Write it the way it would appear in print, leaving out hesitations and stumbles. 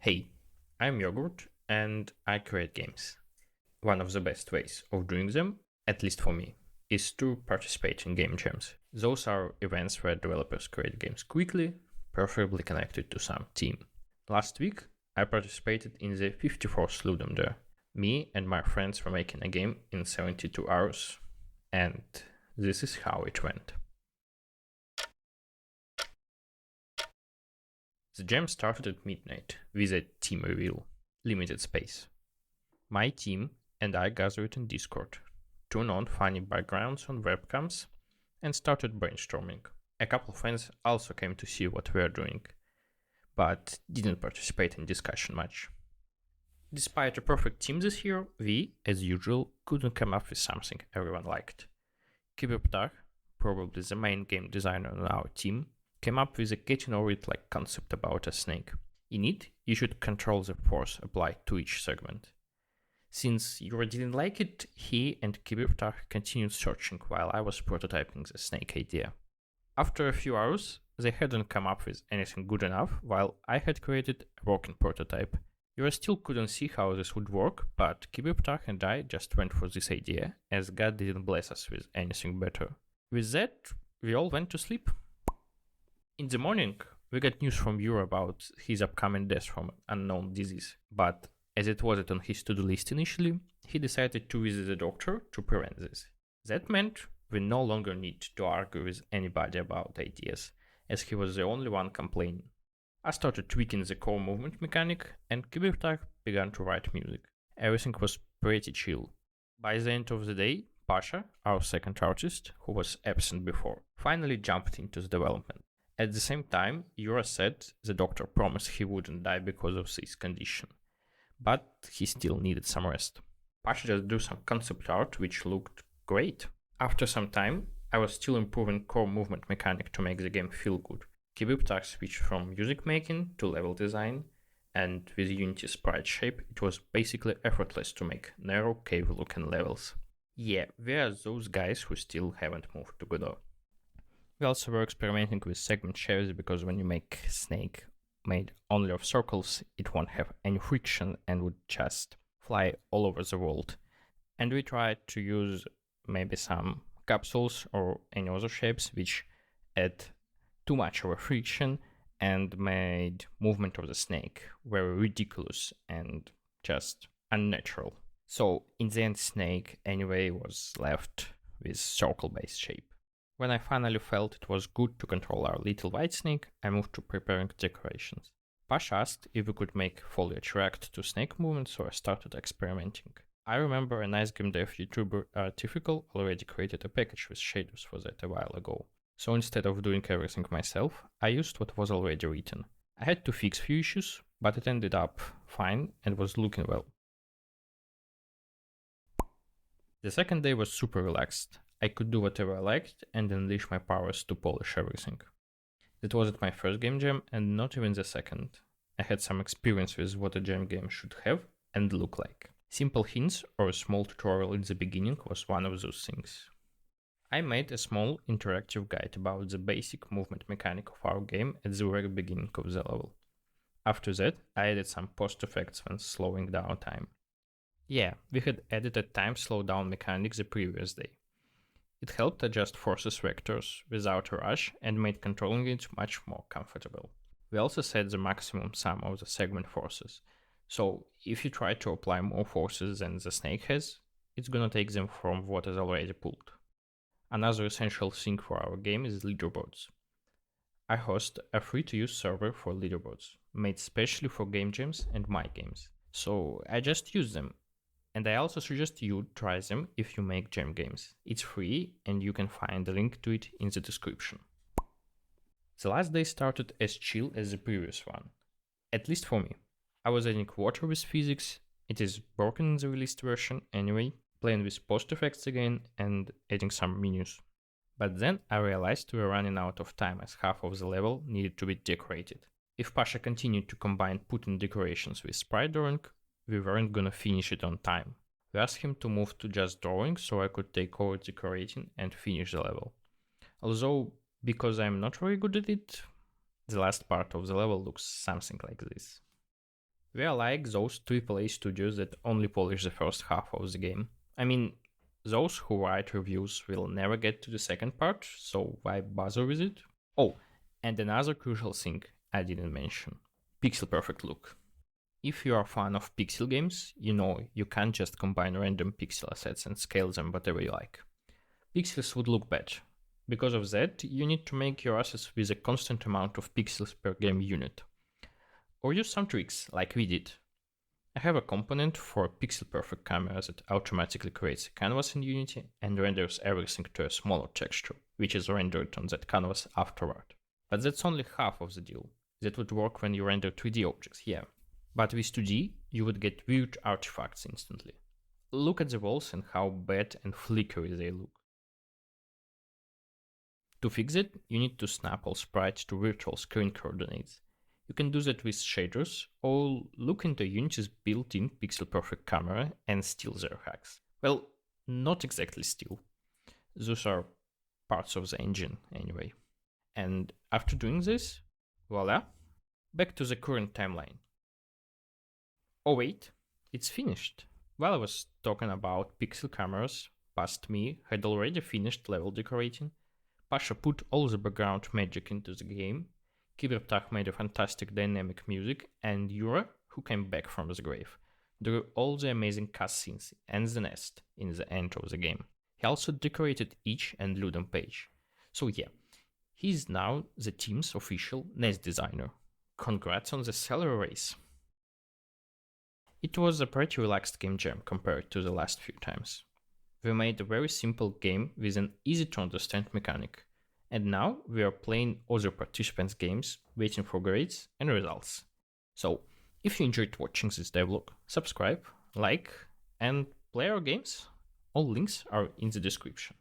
Hey, I'm Yogurt and I create games. One of the best ways of doing them, at least for me, is to participate in game jams. Those are events where developers create games quickly, preferably connected to some team. Last week, I participated in the 54th Ludum Dare. Me and my friends were making a game in 72 hours, and this is how it went. The jam started at midnight with a team reveal, limited space. My team and I gathered in Discord, turned on funny backgrounds on webcams, and started brainstorming. A couple of friends also came to see what we were doing, but didn't participate in discussion much. Despite a perfect team this year, we, as usual, couldn't come up with something everyone liked. Kibirptar, probably the main game designer on our team, came up with a getting over it like concept about a snake. In it, you should control the force applied to each segment. Since Yura didn't like it, he and Kibirptar continued searching while I was prototyping the snake idea. After a few hours, they hadn't come up with anything good enough, while I had created a working prototype. Yura still couldn't see how this would work, but Kibirptar and I just went for this idea, as God didn't bless us with anything better. With that, we all went to sleep. In the morning, we got news from Yura about his upcoming death from an unknown disease, but as it wasn't on his to-do list initially, he decided to visit the doctor to prevent this. That meant we no longer need to argue with anybody about ideas, as he was the only one complaining. I started tweaking the core movement mechanic, and Kibirtar began to write music. Everything was pretty chill. By the end of the day, Pasha, our second artist, who was absent before, finally jumped into the development. At the same time, Yura said the doctor promised he wouldn't die because of this condition, but he still needed some rest. Pasha just drew some concept art which looked great. After some time, I was still improving core movement mechanic to make the game feel good. Kibirptar switched from music making to level design, and with Unity sprite shape, it was basically effortless to make narrow cave looking levels. Yeah, we are those guys who still haven't moved to Godot. We also were experimenting with segment shapes because when you make snake made only of circles, it won't have any friction and would just fly all over the world. And we tried to use maybe some capsules or any other shapes which add too much of a friction and made movement of the snake very ridiculous and just unnatural. So in the end, snake anyway was left with circle-based shape. When I finally felt it was good to control our little white snake, I moved to preparing decorations. Pasha asked if we could make foliage react to snake movement, so I started experimenting. I remember a nice game dev YouTuber Artificial already created a package with shaders for that a while ago. So instead of doing everything myself, I used what was already written. I had to fix few issues, but it ended up fine and was looking well. The second day was super relaxed. I could do whatever I liked and unleash my powers to polish everything. That wasn't my first game jam and not even the second. I had some experience with what a jam game should have and look like. Simple hints or a small tutorial in the beginning was one of those things. I made a small interactive guide about the basic movement mechanic of our game at the very beginning of the level. After that, I added some post effects when slowing down time. Yeah, we had added a time slowdown mechanic the previous day. It helped adjust forces vectors without a rush and made controlling it much more comfortable. We also set the maximum sum of the segment forces, so if you try to apply more forces than the snake has, it's gonna take them from what is already pulled. Another essential thing for our game is leaderboards. I host a free-to-use server for leaderboards, made specially for game jams and my games, so I just use them. And I also suggest you try them if you make jam games. It's free and you can find the link to it in the description. The last day started as chill as the previous one, at least for me. I was adding water with physics, it is broken in the released version anyway, playing with post effects again and adding some menus. But then I realized we were running out of time as half of the level needed to be decorated. If Pasha continued to combine putting decorations with sprite drawing, we weren't gonna finish it on time. We asked him to move to just drawing so I could take over decorating and finish the level. Although, because I'm not very good at it, the last part of the level looks something like this. We are like those AAA studios that only polish the first half of the game. I mean, those who write reviews will never get to the second part, so why bother with it? Oh, and another crucial thing I didn't mention: pixel perfect look. If you are a fan of pixel games, you know you can't just combine random pixel assets and scale them whatever you like. Pixels would look bad. Because of that, you need to make your assets with a constant amount of pixels per game unit. Or use some tricks, like we did. I have a component for a pixel perfect camera that automatically creates a canvas in Unity and renders everything to a smaller texture, which is rendered on that canvas afterward. But that's only half of the deal. That would work when you render 3D objects, yeah. But with 2D, you would get weird artifacts instantly. Look at the walls and how bad and flickery they look. To fix it, you need to snap all sprites to virtual screen coordinates. You can do that with shaders, or look into Unity's built-in pixel perfect camera and steal their hacks. Well, not exactly steal. Those are parts of the engine anyway. And after doing this, voila, back to the current timeline. Oh wait, it's finished. While I was talking about pixel cameras, past me had already finished level decorating. Pasha put all the background magic into the game, Kibertach made a fantastic dynamic music, and Yura, who came back from the grave, drew all the amazing cutscenes and the nest in the end of the game. He also decorated each and Ludum page. So yeah, he's now the team's official nest designer. Congrats on the salary raise. It was a pretty relaxed game jam compared to the last few times. We made a very simple game with an easy to understand mechanic, and now we are playing other participants' games, waiting for grades and results. So, if you enjoyed watching this devlog, subscribe, like, and play our games. All links are in the description.